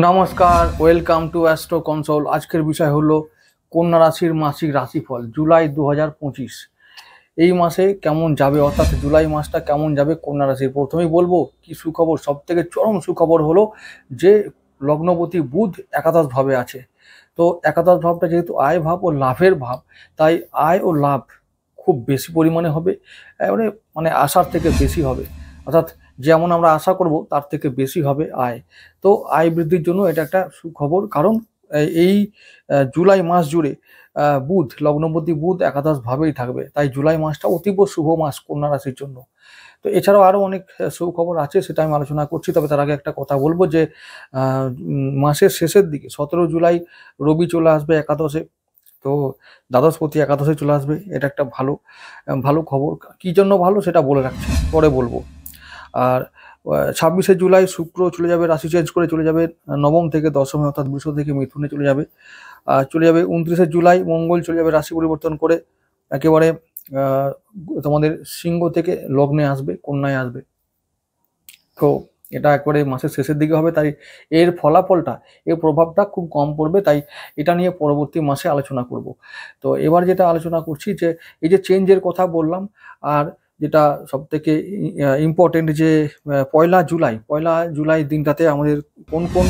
নমস্কার, welcome to astro console. আজকের বিষয় হলো কন্যা রাশির মাসিক রাশিফল জুলাই 2025। এই মাসে কেমন যাবে, অর্থাৎ জুলাই মাসটা কেমন যাবে কন্যা রাশির। প্রথমেই বলবো কি সুখবর, সব থেকে চরম সুখবর হলো যে লগ্নপতি বুধ একাদশ ভাবে আছে। তো একাদশ ভাবটা যেহেতু আয় ভাব ও লাভের ভাব, তাই আয় ও লাভ খুব বেশি পরিমাণে হবে, মানে মানে আশার থেকে বেশি হবে। অর্থাৎ যেমন আমরা আশা করব তার থেকে বেশি হবে আয়। তো আয় বৃদ্ধির জন্য এটা একটা সুখবর, কারণ এই জুলাই মাস জুড়ে বুধ, লগ্নপতি বুধ একাদশ ভাবেই থাকবে। তাই জুলাই মাসটা অতীব শুভ মাস কন্যা রাশির জন্য। তো এছাড়াও আরও অনেক সুখবর আছে, সেটা আমি আলোচনা করছি। তবে তার আগে একটা কথা বলবো যে মাসের শেষের দিকে 17 জুলাই রবি চলে আসবে একাদশে। তো দ্বাদশপতি একাদশে চলে আসবে, এটা একটা ভালো ভালো খবর। কী জন্য ভালো সেটা বলে রাখছি, পরে বলবো। আর 26শে জুলাই শুক্র চলে যাবে, রাশি চেঞ্জ করে চলে যাবে নবম থেকে দশমে, অর্থাৎ বৃষ থেকে মিথুনে চলে যাবে। 29শে জুলাই মঙ্গল চলে যাবে রাশি পরিবর্তন করে একেবারে তোমাদের সিংহ থেকে লগ্নে আসবে, কন্যায় আসবে। তো এটা একবারে মাসের শেষের দিকে হবে, তাই এর ফলাফলটা, এর প্রভাবটা খুব কম পড়বে। তাই এটা নিয়ে পরবর্তী মাসে আলোচনা করব। তো এবার যেটা আলোচনা করছি যে এই যে চেঞ্জের কথা বললাম, আর যেটা সবথেকে ইম্পর্টেন্ট যে পয়লা জুলাই দিনটাতে আমাদের কোন কোন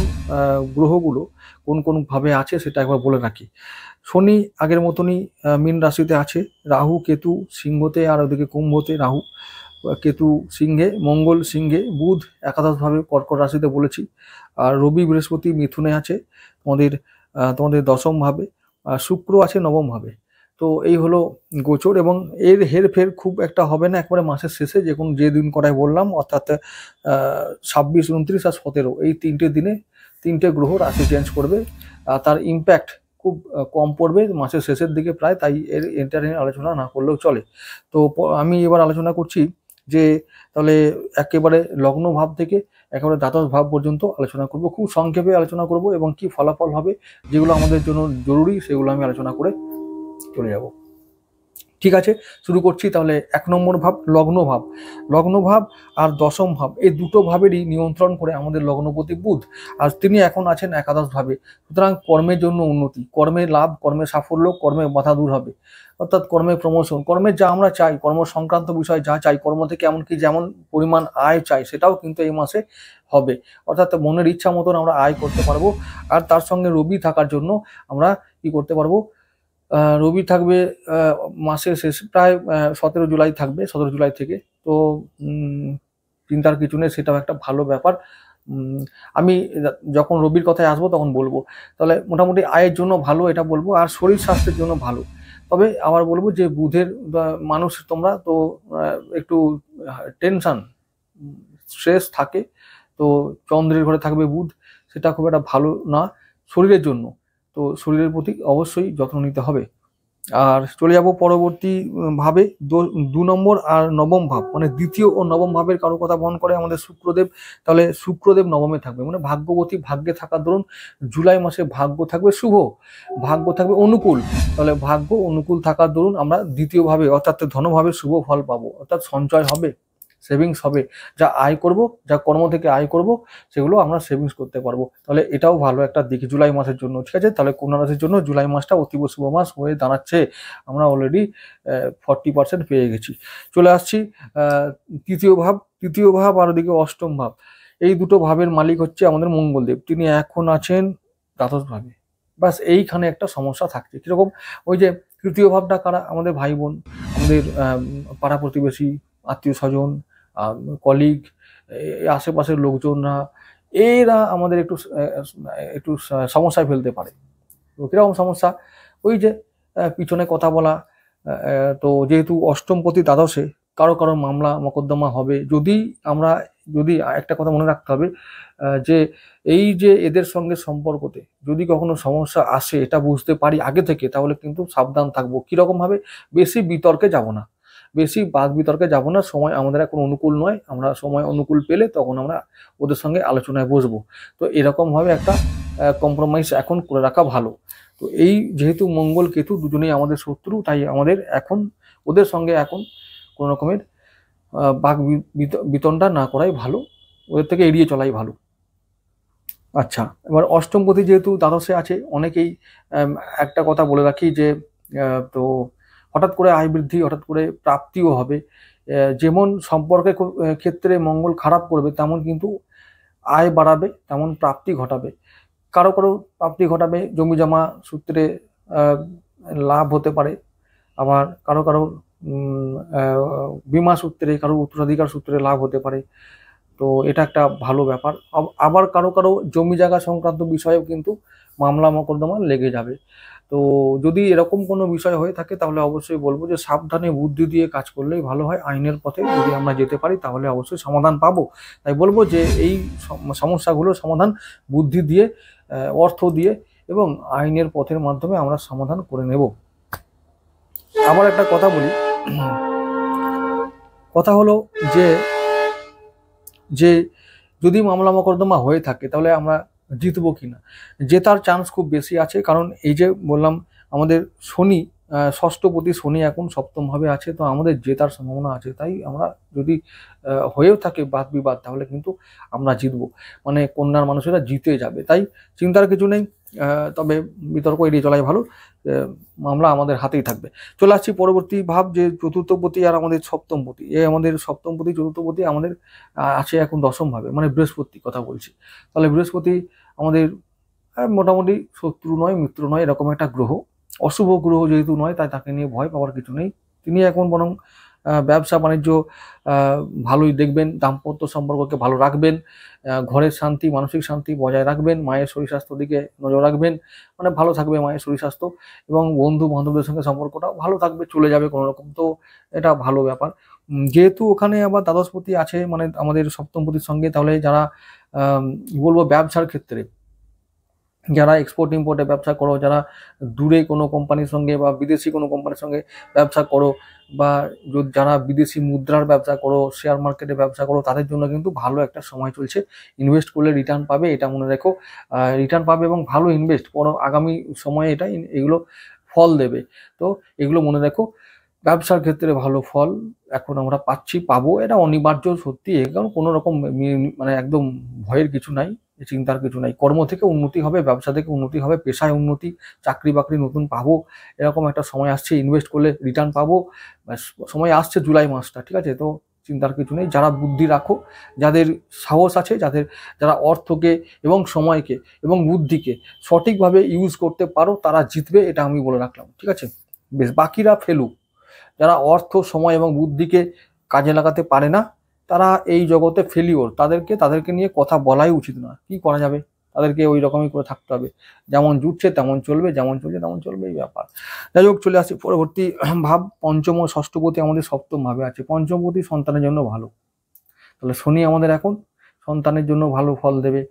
গ্রহগুলো কোন কোন ভাবে আছে সেটা একবার বলে রাখি। শনি আগের মতনই মীন রাশিতে আছে, রাহু কেতু সিংহতে, আর ওদিকে কুম্ভতে রাহু কেতু সিংহে, মঙ্গল সিংহে, বুধ একাদশভাবে কর্কট রাশিতে বলেছি, আর রবি বৃহস্পতি মিথুনে আছে তোমাদের দশম ভাবে, আর শুক্র আছে নবম ভাবে। তো এই হলো গোচর, এবং এর হেরফের খুব একটা হবে না একবারে মাসের শেষে, যে দিন কটায় বললাম, অর্থাৎ 26, 29 আর 17, এই 3টে দিনে 3টে গ্রহ রাশি চেঞ্জ করবে। তার ইম্প্যাক্ট খুব কম পড়বে মাসের শেষের দিকে প্রায়, তাই এটা নিয়ে আলোচনা না করলেও চলে। তো আমি এবার আলোচনা করছি যে তাহলে একেবারে লগ্ন ভাব থেকে একেবারে দ্বাদশ ভাব পর্যন্ত আলোচনা করব, খুব সংক্ষেপে আলোচনা করব, এবং কি ফলাফল হবে যেগুলো আমাদের জন্য জরুরি সেগুলো আমি আলোচনা করে চলে যাব। ঠিক আছে, শুরু করছি। তাহলে 1 নম্বর ভাব লগ্ন ভাব আর দশম ভাব, এই দুটো ভাবেরই নিয়ন্ত্রণ করে আমাদের লগ্নপতি বুধ, আর তিনি এখন আছেন একাদশ ভাবে। সুতরাং কর্মের জন্য উন্নতি, কর্মে লাভ, কর্মে সাফল্য, কর্মে বাধা দূর হবে, অর্থাৎ কর্মে প্রমোশন, কর্মের যা আমরা চাই, কর্ম সংক্রান্ত বিষয় যা চাই, কর্ম থেকে এমনকি যেমন পরিমাণ আয় চাই সেটাও কিন্তু এই মাসে হবে। অর্থাৎ মনের ইচ্ছা মতন আমরা আয় করতে পারবো। আর তার সঙ্গে রবি থাকার জন্য আমরা কি করতে পারবো, রবি থাকবে মাসের শেষ প্রায় 17 জুলাই থাকবে, 17 জুলাই থেকে। তো চিন্তার কিছু নেই, সেটাও একটা ভালো ব্যাপার। আমি যখন রবির কথায় আসবো তখন বলবো। তাহলে মোটামুটি আয়ের জন্য ভালো এটা বলবো, আর শরীর স্বাস্থ্যের জন্য ভালো। তবে আবার বলবো যে বুধের মানুষ তোমরা তো একটু টেনশন স্ট্রেস থাকে, তো চন্দ্রের ঘরে থাকবে বুধ, সেটা খুব একটা ভালো না শরীরের জন্য। তো শরীরের প্রতি অবশ্যই যত্ন নিতে হবে। আর চলে যাব পরবর্তী ভাবে, 2 নম্বর আর নবম ভাব, মানে দ্বিতীয় ও নবম ভাবের কারো কথা বহন করে আমাদের শুক্রদেব। তাহলে শুক্রদেব নবমে থাকবে, মানে ভাগ্যবতী, ভাগ্যে থাকার দরুন জুলাই মাসে ভাগ্য থাকবে শুভ, ভাগ্য থাকবে অনুকূল। তাহলে ভাগ্য অনুকূল থাকার দরুন আমরা দ্বিতীয় ভাবে, অর্থাৎ ধনভাবে শুভ ফল পাবো, অর্থাৎ সঞ্চয় হবে, সেভিংস হবে। যা আয় করব, যা কর্ম থেকে আয় করব, সেগুলো আমরা সেভিংস করতে পারবো। তাহলে এটাও ভালো একটা দিক জুলাই মাসের জন্য। ঠিক আছে, তাহলে কন্যা রাশির জন্য জুলাই মাসটা অতীব শুভ মাস হয়ে দাঁড়াচ্ছে। আমরা অলরেডি 40% পেয়ে গেছি। চলে আসছি তৃতীয় ভাব আর ওদিকে অষ্টম ভাব, এই দুটো ভাবের মালিক হচ্ছে আমাদের মঙ্গলদেব, তিনি এখন আছেন দ্বাদশ ভাবে। বাস এইখানে একটা সমস্যা থাকছে। কিরকম, ওই যে তৃতীয় ভাবটা কারা, আমাদের ভাই বোন, আমাদের পাড়া প্রতিবেশী, আত্মীয় স্বজন, কলিগ, আশেপাশের লোকজনরা, এরা আমাদের একটু সমস্যায় ফেলতে পারে। তো কিরকম সমস্যা, ওই যে পিছনে কথা বলা, তো যেহেতু অষ্টমপতি দ্বাদশে কারো মামলা মোকদ্দমা হবে। যদি একটা কথা মনে রাখতে হবে, যে এই যে এদের সঙ্গে সম্পর্কতে যদি কখনো সমস্যা আসে, এটা বুঝতে পারি আগে থেকে, তাহলে কিন্তু সাবধান থাকবো। কিরকম ভাবে, বেশি বিতর্কে যাব না, বেশি বাদ বিতর্কে যাব না। সময় আমাদের এখন অনুকূল নয়, আমরা সময় অনুকূল পেলে তখন আমরা ওদের সঙ্গে আলোচনায় বসবো। তো এরকমভাবে একটা কম্প্রোমাইজ এখন করে রাখা ভালো। তো এই যেহেতু মঙ্গল কেতু দুজনেই আমাদের শত্রু, তাই আমাদের এখন ওদের সঙ্গে এখন কোনো রকমের বাক বিতণ্ডা না করাই ভালো, ওদের থেকে এড়িয়ে চলাই ভালো। আচ্ছা, এবার অষ্টমপতি যেহেতু দ্বাদশে আছে, অনেকেই একটা কথা বলে রাখি যে তো হঠাৎ করে আয় বৃদ্ধি, হঠাৎ করে প্রাপ্তিও হবে। যেমন সম্পর্কের ক্ষেত্রে মঙ্গল খারাপ করবে, তেমন কিন্তু আয় বাড়াবে, তেমন প্রাপ্তি ঘটাবে। কারো কারো প্রাপ্তি ঘটাবে, জমি জমা সূত্রে আহ, লাভ হতে পারে। আবার কারো কারো বীমা সূত্রে, কারো উত্তরাধিকার সূত্রে লাভ হতে পারে। তো এটা একটা ভালো ব্যাপার। আবার কারো কারো জমি জায়গা সংক্রান্ত বিষয়েও কিন্তু মামলা মোকদ্দমা লেগে যাবে। তো যদি এরকম কোনো বিষয় হয়ে থাকে, তাহলে অবশ্যই বলবো যে সাবধানে বুদ্ধি দিয়ে কাজ করলেই ভালো হয়। আইনের পথে যদি আমরা যেতে পারি, তাহলে অবশ্যই সমাধান পাবো। তাই বলবো যে এই সমস্যাগুলোর সমাধান বুদ্ধি দিয়ে, অর্থ দিয়ে এবং আইনের পথের মাধ্যমে আমরা সমাধান করে নেব। আবার একটা কথা বলি, কথা হলো যে যে যদি মামলা মোকদ্দমা হয়ে থাকে, তাহলে আমরা জিতবো কিনা। জেতার চান্স খুব বেশি আছে, কারণ এই যে বললাম, আমাদের শনি, ষষ্ঠপতি শনি এখন সপ্তমভাবে আছে, তো আমাদের জেতার সম্ভাবনা আছে। তাই আমরা যদি হয়েও থাকে বাদ বিবাদ, তাহলে কিন্তু আমরা জিতবো, মানে কন্যার মানুষেরা জিতে যাবে। তাই চিন্তার কিছু নেই। তবে বিতর্ক এড়িয়ে চলাই ভালো। মামলা আমাদের হাতেই থাকবে। চলে আসছি পরবর্তী ভাব, যে চতুর্থপতি আর আমাদের সপ্তমপতি। আমাদের সপ্তমপতি চতুর্থপতি আমাদের আছে এখন দশম ভাবে, মানে বৃহস্পতি কথা বলছি। তাহলে বৃহস্পতি আমাদের মোটামুটি শত্রু নয়, মিত্র নয়, এরকম একটা গ্রহ। অশুভ গ্রহ যেহেতু নয়, তাই তাকে নিয়ে ভয় পাওয়ার কিছু নেই। তিনি এখন বরং ব্যবসা বাণিজ্য ভালোই দেখবেন, দাম্পত্য সম্পর্ককে ভালো রাখবেন, ঘরের শান্তি, মানসিক শান্তি বজায় রাখবেন, মায়ের শরীর স্বাস্থ্যের দিকে নজর রাখবেন, মানে ভালো থাকবে মায়ের শরীর স্বাস্থ্য, এবং বন্ধু বান্ধবদের সঙ্গে সম্পর্কটা ভালো থাকবে, চলে যাবে কোনো রকম। তো এটা ভালো ব্যাপার। যেহেতু ওখানে আবার দ্বাদশপতি আছে, মানে আমাদের সপ্তমপতির সঙ্গে, তাহলে যারা বলবো ব্যবসার ক্ষেত্রে, যারা এক্সপোর্ট ইম্পোর্টে ব্যবসা করো, যারা দূরে কোনো কোম্পানির সঙ্গে বা বিদেশি কোনো কোম্পানির সঙ্গে ব্যবসা করো, বা যারা বিদেশি মুদ্রার ব্যবসা করো, শেয়ার মার্কেটে ব্যবসা করো, তাদের জন্য কিন্তু ভালো একটা সময় চলছে। ইনভেস্ট করলে রিটার্ন পাবে, এটা মনে রেখো। রিটার্ন পাবে এবং ভালো ইনভেস্ট করো, আগামী সময়ে এটা এগুলো ফল দেবে। তো এগুলো মনে রেখো। ব্যবসার ক্ষেত্রে ভালো ফল এখন আমরা পাবো, এটা অনিবার্য সত্যি। কারণ কোনো রকম মানে একদম ভয়ের কিছু নাই, চিন্তার কিছু নাই। কর্ম থেকে উন্নতি হবে, ব্যবসা থেকে উন্নতি হবে, পেশায় উন্নতি, চাকরি বাকরি নতুন পাবো, এরকম একটা সময় আসছে। ইনভেস্ট করলে রিটার্ন পাবো, সময় আসছে জুলাই মাসটা, ঠিক আছে? তো চিন্তার কিছু নেই। যারা বুদ্ধি রাখো, যাদের সাহস আছে, যারা অর্থকে এবং সময়কে এবং বুদ্ধিকে সঠিকভাবে ইউজ করতে পারো, তারা জিতবে, এটা আমি বলে রাখলাম, ঠিক আছে? বেশ, বাকিরা ফেলু। যারা অর্থ, সময় এবং বুদ্ধিকে কাজে লাগাতে পারে না, তারা এই জগতে ফেলিওর। তাদেরকে নিয়ে কথা বলাই উচিত না। কি করা যাবে, তাদেরকে ওই রকমই করে থাকতে হবে, যেমন জুটছে তেমন চলবে, যেমন চলছে তেমন চলবে, এই ব্যাপার। যাই হোক, চলে আসছি পরবর্তী ভাব। পঞ্চম ও ষষ্ঠপতি আমাদের সপ্তম ভাবে আছে। পঞ্চমপতি সন্তানের জন্য ভালো। তাহলে শনি আমাদের এখন সন্তানের জন্য ভালো ফল দেবে,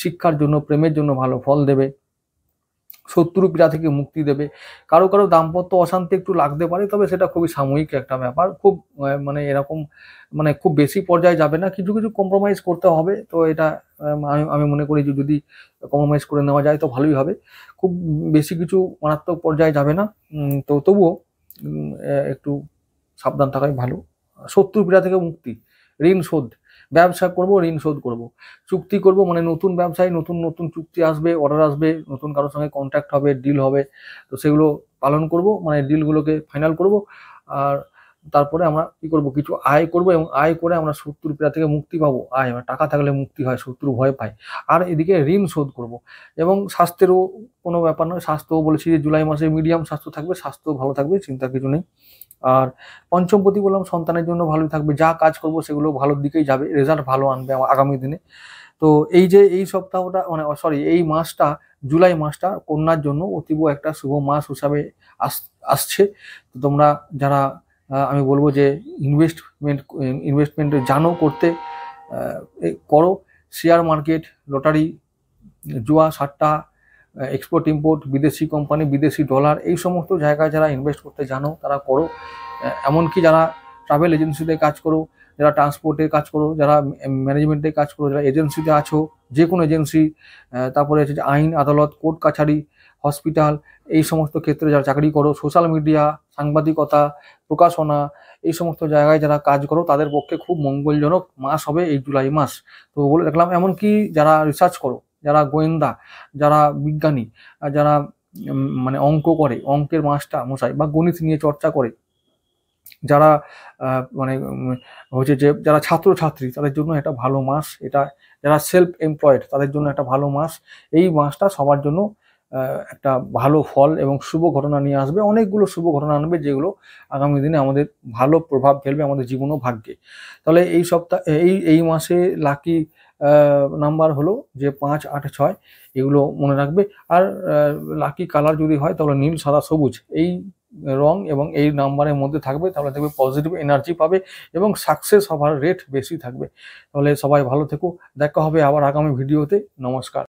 শিক্ষার জন্য, প্রেমের জন্য ভালো ফল দেবে, শত্রু পীড়া থেকে মুক্তি দেবে। কারো কারো দাম্পত্য অশান্তি একটু লাগতে পারে, তবে সেটা খুবই সাময়িক একটা ব্যাপার। খুব মানে এরকম, মানে খুব বেশি পর্যায়ে যাবে না, কিছু কিছু কম্প্রোমাইজ করতে হবে। তো এটা আমি মনে করি যে যদি কম্প্রোমাইজ করে নেওয়া যায় তো ভালোই হবে। খুব বেশি কিছু মারাত্মক পর্যায়ে যাবে না। তো তবুও একটু সাবধান থাকাই ভালো। শত্রু পীড়া থেকে মুক্তি, ঋণ শোধ, ব্যবসা করব, ঋণ শোধ করব, চুক্তি করব, মানে নতুন ব্যবসায় নতুন নতুন চুক্তি আসবে, অর্ডার আসবে, নতুন কারোর সঙ্গে কন্ট্যাক্ট হবে, ডিল হবে। তো সেগুলো পালন করব, মানে ডিলগুলোকে ফাইনাল করব। আর তারপরে আমরা কি করব, কিছু আয় করব, এবং আয় করে আমরা শত্রুর পীড়া থেকে মুক্তি পাবো। আয় মানে টাকা থাকলে মুক্তি হয়, শত্রু ভয় পায়। আর এদিকে ঋণ শোধ করব। এবং স্বাস্থ্যেরও কোনো ব্যাপার নয়, স্বাস্থ্যও বলেছি যে জুলাই মাসে মিডিয়াম স্বাস্থ্য থাকবে, স্বাস্থ্য ভালো থাকবে, চিন্তার কিছু নেই। আর পঞ্চমপতি বললাম সন্তানের জন্য ভালোই থাকবে, যা কাজ করব সেগুলো ভালোর দিকেই যাবে, রেজাল্ট ভালো আনবে আগামী দিনে। তো এই যে এই সপ্তাহটা, মানে সরি, এই মাসটা, জুলাই মাসটা কন্যার জন্য অতীব একটা শুভ মাস হিসাবে আসছে। তো তোমরা যারা, আমি বলবো যে ইনভেস্টমেন্ট জানো করতে, করো। শেয়ার মার্কেট, লটারি, জুয়া, সাট্টা, এক্সপোর্ট ইম্পোর্ট, বিদেশি কোম্পানি, বিদেশি ডলার, এই সমস্ত জায়গায় যারা ইনভেস্ট করতে জানো তারা করো। এমনকি যারা ট্রাভেল এজেন্সিতে কাজ করো, যারা ট্রান্সপোর্টে কাজ করো, যারা ম্যানেজমেন্টে কাজ করো, যারা এজেন্সিতে আছো, যে কোনো এজেন্সি, তারপরে হচ্ছে যে আইন আদালত, কোর্ট কাছারি, হসপিটাল, এই সমস্ত ক্ষেত্রে যারা চাকরি করো, সোশ্যাল মিডিয়া, সাংবাদিকতা, প্রকাশনা, এই সমস্ত জায়গায় যারা কাজ করো, তাদের পক্ষে খুব মঙ্গলজনক মাস হবে এই জুলাই মাস। তো বলে রাখলাম। এমনকি যারা রিসার্চ করো, যারা গোয়েন্দা, যারা বিজ্ঞানী, যারা মানে অঙ্ক করে, অঙ্কের মাস্টার মশাই বা গণিত নিয়ে চর্চা করে, যারা মানে হচ্ছে যে যারা ছাত্রছাত্রী তাদের জন্য এটা ভালো মাস। এটা যারা সেলফ এমপ্লয়েড তাদের জন্য একটা ভালো মাস। এই মাসটা সবার জন্য একটা ভালো ফল এবং শুভ ঘটনা নিয়ে আসবে। অনেকগুলো শুভ ঘটনা আনবে যেগুলো আগামী দিনে আমাদের ভালো প্রভাব ফেলবে আমাদের জীবন ও ভাগ্যে। তাহলে এই সপ্তাহ এই মাসে লাকি নাম্বার হলো যে 5, 8, 6, এগুলো মনে রাখবে। আর লাকি কালার যদি হয় তাহলে নীল, সাদা, সবুজ এই রং এবং এই নাম্বারের মধ্যে থাকবে, তাহলে দেখবে পজিটিভ এনার্জি পাবে এবং সাকসেস হওয়ার রেট বেশি থাকবে। তাহলে সবাই ভালো থেকো, দেখা হবে আবার আগামী ভিডিওতে। নমস্কার।